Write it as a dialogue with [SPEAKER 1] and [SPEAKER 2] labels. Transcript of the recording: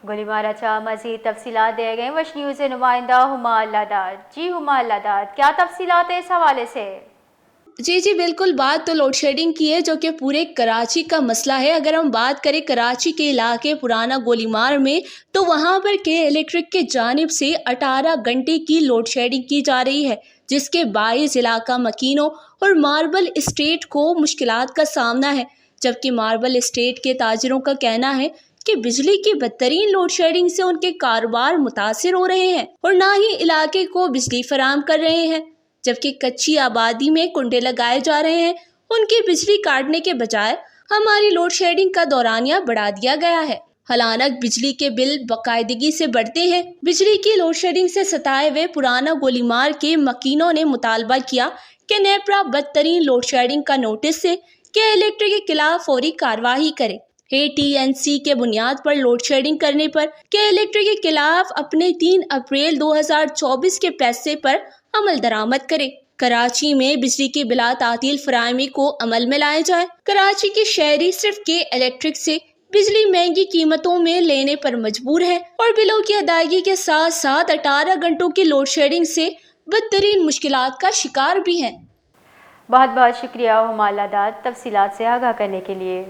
[SPEAKER 1] گلیمارا چا مزید تفصیلات دے گئے وش نیوز سے نمائندہ ہما اللہ داد۔ جی ہما اللہ داد، کیا تفصیلات ہیں اس حوالے سے؟
[SPEAKER 2] جی بالکل، بات تو لوڈ شیڈنگ کی ہے جو کہ پورے کراچی کا مسئلہ ہے۔ اگر ہم بات کریں کراچی کے علاقے پرانا گولیمار میں، تو وہاں پر کے الیکٹرک کے جانب سے 18 گھنٹے کی لوڈ شیڈنگ کی جا رہی ہے، جس کے باعث علاقہ مکینوں اور ماربل اسٹیٹ کو مشکلات کا سامنا ہے، جبکہ ماربل اسٹیٹ کے تاجروں کا کہنا ہے کہ بجلی کی بدترین لوڈ شیڈنگ سے ان کے کاروبار متاثر ہو رہے ہیں اور نہ ہی علاقے کو بجلی فراہم کر رہے ہیں، جبکہ کچی آبادی میں کنڈے لگائے جا رہے ہیں، ان کی بجلی کاٹنے کے بجائے ہماری لوڈ شیڈنگ کا دورانیہ بڑھا دیا گیا ہے۔ حالانکہ بجلی کے بل باقاعدگی سے بڑھتے ہیں۔ بجلی کی لوڈ شیڈنگ سے ستائے ہوئے پرانا گولیمار کے مکینوں نے مطالبہ کیا کہ نیپرا بدترین لوڈ شیڈنگ کا نوٹس سے کے الیکٹرک کے خلاف فوری کارروائی کرے۔ AT&C کے بنیاد پر لوڈ شیڈنگ کرنے پر کے الیکٹرک کے خلاف اپنے 3 اپریل 2024 کے فیصلے پر عمل درآمد کرے۔ کراچی میں بجلی کی بلا تعطیل فراہمی کو عمل میں لائے جائے۔ کراچی کے شہری صرف کے الیکٹرک سے بجلی مہنگی قیمتوں میں لینے پر مجبور ہیں اور بلوں کی ادائیگی کے ساتھ ساتھ 18 گھنٹوں کی لوڈ شیڈنگ سے بدترین مشکلات کا شکار بھی ہیں۔
[SPEAKER 1] بہت بہت شکریہ ہما اللہ داد تفصیلات سے آگاہ کرنے کے لیے۔